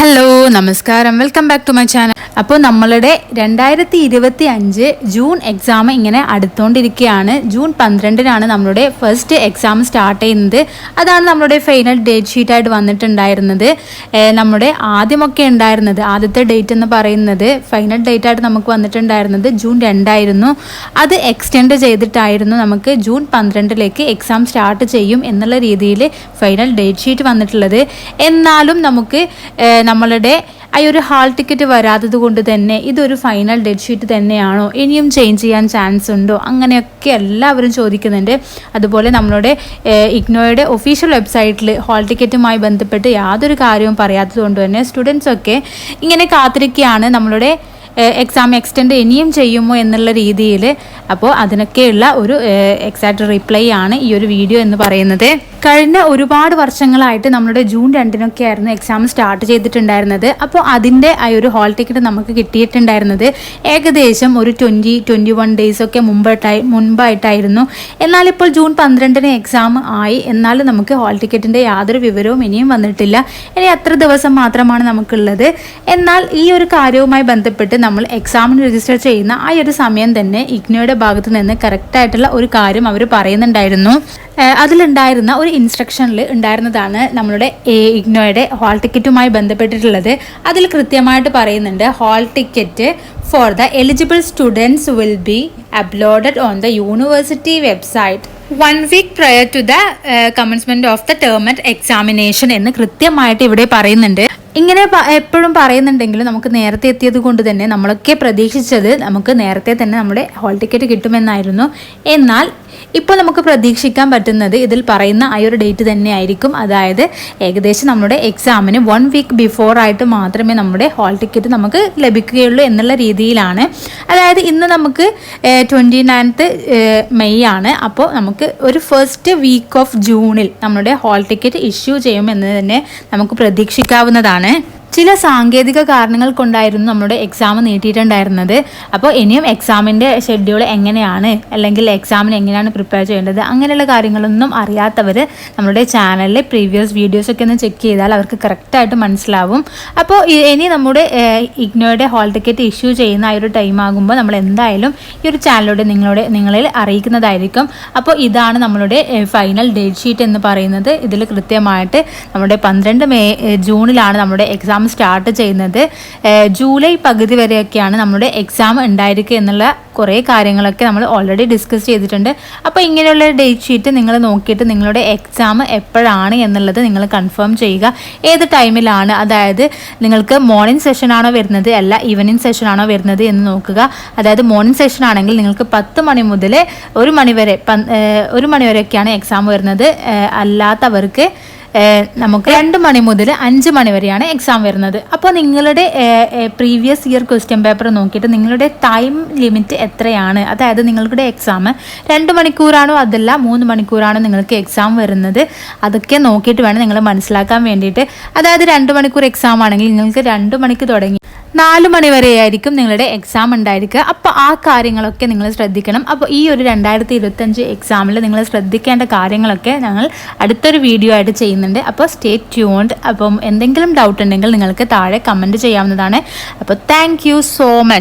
Hello നമസ്കാരം, welcome back to my channel. അപ്പോൾ നമ്മളുടെ 2025 ജൂൺ എക്സാം ഇങ്ങനെ അടുത്തുകൊണ്ടിരിക്കുകയാണ്. ജൂൺ 12-നാണ് നമ്മളുടെ ഫസ്റ്റ് എക്സാം സ്റ്റാർട്ട് ചെയ്യുന്നത്. അതാണ് നമ്മളുടെ ഫൈനൽ ഡേറ്റ് ഷീറ്റായിട്ട് വന്നിട്ടുണ്ടായിരുന്നത്. നമ്മുടെ ആദ്യത്തെ ഡേറ്റ് എന്ന് പറയുന്നത് ഫൈനൽ ഡേറ്റ് ആയിട്ട് നമുക്ക് വന്നിട്ടുണ്ടായിരുന്നത് ജൂൺ 2 അത് എക്സ്റ്റെൻഡ് ചെയ്തിട്ടായിരുന്നു നമുക്ക് ജൂൺ 12 എക്സാം സ്റ്റാർട്ട് ചെയ്യും എന്നുള്ള രീതിയിൽ ഫൈനൽ ഡേറ്റ് ഷീറ്റ് വന്നിട്ടുള്ളത്. എന്നാലും നമുക്ക് നമ്മളുടെ ആ ഒരു ഹാൾ ടിക്കറ്റ് വരാത്തത് കൊണ്ട് തന്നെ ഇതൊരു ഫൈനൽ ഡേറ്റ് ഷീറ്റ് തന്നെയാണോ, ഇനിയും ചേഞ്ച് ചെയ്യാൻ ചാൻസ് ഉണ്ടോ, അങ്ങനെയൊക്കെ എല്ലാവരും ചോദിക്കുന്നുണ്ട്. അതുപോലെ നമ്മളുടെ ഇഗ്നോയുടെ ഒഫീഷ്യൽ വെബ്സൈറ്റിൽ ഹാൾ ടിക്കറ്റുമായി ബന്ധപ്പെട്ട് യാതൊരു കാര്യവും പറയാത്തത് കൊണ്ട് തന്നെ സ്റ്റുഡൻസൊക്കെ ഇങ്ങനെ കാത്തിരിക്കുകയാണ് നമ്മളുടെ എക്സാം എക്സ്റ്റെൻഡ് ഇനിയും ചെയ്യുമോ എന്നുള്ള രീതിയിൽ. അപ്പോൾ അതിനൊക്കെയുള്ള ഒരു എക്സാക്റ്റ് റിപ്ലൈ ആണ് ഈ ഒരു വീഡിയോ എന്ന് പറയുന്നത്. കഴിഞ്ഞ ഒരുപാട് വർഷങ്ങളായിട്ട് നമ്മുടെ ജൂൺ 2 ആയിരുന്നു എക്സാം സ്റ്റാർട്ട് ചെയ്തിട്ടുണ്ടായിരുന്നത്. അപ്പോൾ അതിൻ്റെ ആ ഒരു ഹാൾ ടിക്കറ്റ് നമുക്ക് കിട്ടിയിട്ടുണ്ടായിരുന്നത് ഏകദേശം ഒരു 21 ഡേയ്സൊക്കെ മുൻപായിട്ടായിരുന്നു. എന്നാൽ ഇപ്പോൾ ജൂൺ 12 എക്സാം ആയി, എന്നാലും നമുക്ക് ഹാൾ ടിക്കറ്റിൻ്റെ യാതൊരു വിവരവും ഇനിയും വന്നിട്ടില്ല. ഇനി എത്ര ദിവസം മാത്രമാണ് നമുക്കുള്ളത്. എന്നാൽ ഈ ഒരു കാര്യവുമായി ബന്ധപ്പെട്ട് നമ്മൾ എക്സാമിന് രജിസ്റ്റർ ചെയ്യുന്ന ആ ഒരു സമയം തന്നെ ഇഗ്നോയുടെ ഭാഗത്ത് നിന്ന് കറക്റ്റായിട്ടുള്ള ഒരു കാര്യം അവർ പറയുന്നുണ്ടായിരുന്നു. അതിലുണ്ടായിരുന്ന ഒരു ഇൻസ്ട്രക്ഷനിൽ ഉണ്ടായിരുന്നതാണ് നമ്മളുടെ ഇഗ്നോയുടെ ഹാൾ ടിക്കറ്റുമായി ബന്ധപ്പെട്ടിട്ടുള്ളത്. അതിൽ കൃത്യമായിട്ട് പറയുന്നുണ്ട്, hall ticket for the eligible students will be uploaded on the university website 1 week prior to the commencement of the term examination എന്ന് കൃത്യമായിട്ട് ഇവിടെ പറയുന്നുണ്ട്. ഇങ്ങനെ എപ്പോഴും പറയുന്നുണ്ടെങ്കിലും നമുക്ക് നേരത്തെ എത്തിയത് കൊണ്ട് തന്നെ നമ്മളൊക്കെ പ്രതീക്ഷിച്ചത് നമുക്ക് നേരത്തെ തന്നെ നമ്മുടെ ഹാൾ ടിക്കറ്റ് കിട്ടുമെന്നായിരുന്നു. എന്നാൽ ഇപ്പോൾ നമുക്ക് പ്രതീക്ഷിക്കാൻ പറ്റുന്നത് ഇതിൽ പറയുന്ന ആ ഒരു ഡേറ്റ് തന്നെയായിരിക്കും. അതായത് ഏകദേശം നമ്മുടെ എക്സാമിന് 1 week ബിഫോർ ആയിട്ട് മാത്രമേ നമ്മുടെ ഹാൾ ടിക്കറ്റ് നമുക്ക് ലഭിക്കുകയുള്ളൂ എന്നുള്ള രീതിയിലാണ്. അതായത് ഇന്ന് നമുക്ക് 29th മെയ് ആണ്. അപ്പോൾ നമുക്ക് ഒരു ഫസ്റ്റ് വീക്ക് ഓഫ് ജൂണിൽ നമ്മുടെ ഹാൾ ടിക്കറ്റ് ഇഷ്യൂ ചെയ്യുമെന്ന് തന്നെ നമുക്ക് പ്രതീക്ഷിക്കാവുന്നതാണ്. ചില സാങ്കേതിക കാരണങ്ങൾ കൊണ്ടായിരുന്നു നമ്മുടെ എക്സാം നീട്ടിയിട്ടുണ്ടായിരുന്നത്. അപ്പോൾ ഇനിയും എക്സാമിൻ്റെ ഷെഡ്യൂൾ എങ്ങനെയാണ്, അല്ലെങ്കിൽ എക്സാമിന് എങ്ങനെയാണ് പ്രിപ്പയർ ചെയ്യേണ്ടത്, അങ്ങനെയുള്ള കാര്യങ്ങളൊന്നും അറിയാത്തവർ നമ്മുടെ ചാനലിൽ പ്രീവിയസ് വീഡിയോസൊക്കെ ഒന്ന് ചെക്ക് ചെയ്താൽ അവർക്ക് കറക്റ്റായിട്ട് മനസ്സിലാവും. അപ്പോൾ ഇനി നമ്മുടെ ഇഗ്നോയുടെ ഹാൾ ടിക്കറ്റ് ഇഷ്യൂ ചെയ്യുന്ന ആ ഒരു ടൈം ആകുമ്പോൾ നമ്മൾ എന്തായാലും ഈ ഒരു ചാനലിലൂടെ നിങ്ങളിൽ അറിയിക്കുന്നതായിരിക്കും. അപ്പോൾ ഇതാണ് നമ്മളുടെ ഫൈനൽ ഡേറ്റ് ഷീറ്റ് എന്ന് പറയുന്നത്. ഇതിൽ കൃത്യമായിട്ട് നമ്മുടെ 12 ജൂണിലാണ് നമ്മുടെ എക്സാം സ്റ്റാർട്ട് ചെയ്യുന്നത്. ജൂലൈ പകുതി വരെയൊക്കെയാണ് നമ്മുടെ എക്സാം ഉണ്ടായിരിക്കുക എന്നുള്ള കുറേ കാര്യങ്ങളൊക്കെ നമ്മൾ ഓൾറെഡി ഡിസ്കസ് ചെയ്തിട്ടുണ്ട്. അപ്പോൾ ഇങ്ങനെയുള്ള ഡേറ്റ് ഷീറ്റ് നിങ്ങൾ നോക്കിയിട്ട് നിങ്ങളുടെ എക്സാം എപ്പോഴാണ് എന്നുള്ളത് നിങ്ങൾ കൺഫേം ചെയ്യുക. ഏത് ടൈമിലാണ്, അതായത് നിങ്ങൾക്ക് മോർണിംഗ് സെഷൻ ആണോ വരുന്നത്, അല്ല ഈവനിങ് സെഷൻ ആണോ വരുന്നത് എന്ന് നോക്കുക. അതായത് മോർണിംഗ് സെഷൻ ആണെങ്കിൽ നിങ്ങൾക്ക് 10 മണി മുതൽ 1 മണി വരെയൊക്കെയാണ് എക്സാം വരുന്നത്. അല്ലാത്തവർക്ക് നമുക്ക് 2 മണി മുതൽ 5 മണി വരെയാണ് എക്സാം വരുന്നത്. അപ്പോൾ നിങ്ങളുടെ പ്രീവിയസ് ഇയർ ക്വസ്റ്റ്യൻ പേപ്പർ നോക്കിയിട്ട് നിങ്ങളുടെ ടൈം ലിമിറ്റ് എത്രയാണ്, അതായത് നിങ്ങളുടെ എക്സാം 2 മണിക്കൂറാണോ അതല്ല 3 മണിക്കൂറാണോ നിങ്ങൾക്ക് എക്സാം വരുന്നത്, അതൊക്കെ നോക്കിയിട്ട് വേണം നിങ്ങൾ മനസ്സിലാക്കാൻ വേണ്ടിയിട്ട്. അതായത് 2 മണിക്കൂർ എക്സാം ആണെങ്കിൽ നിങ്ങൾക്ക് 2 മണിക്ക് തുടങ്ങി 4 മണി വരെയായിരിക്കും നിങ്ങളുടെ എക്സാം ഉണ്ടായിരിക്കുക. അപ്പോൾ ആ കാര്യങ്ങളൊക്കെ നിങ്ങൾ ശ്രദ്ധിക്കണം. അപ്പോൾ ഈ ഒരു 2025 എക്സാമിൽ നിങ്ങൾ ശ്രദ്ധിക്കേണ്ട കാര്യങ്ങളൊക്കെ ഞങ്ങൾ അടുത്തൊരു വീഡിയോ ആയിട്ട് ചെയ്യുന്നുണ്ട്. അപ്പോൾ സ്റ്റേ ട്യൂൺഡ്. അപ്പം എന്തെങ്കിലും ഡൗട്ട് ഉണ്ടെങ്കിൽ നിങ്ങൾക്ക് താഴെ കമൻറ്റ് ചെയ്യാവുന്നതാണ്. അപ്പോൾ താങ്ക് യു സോ മച്ച്.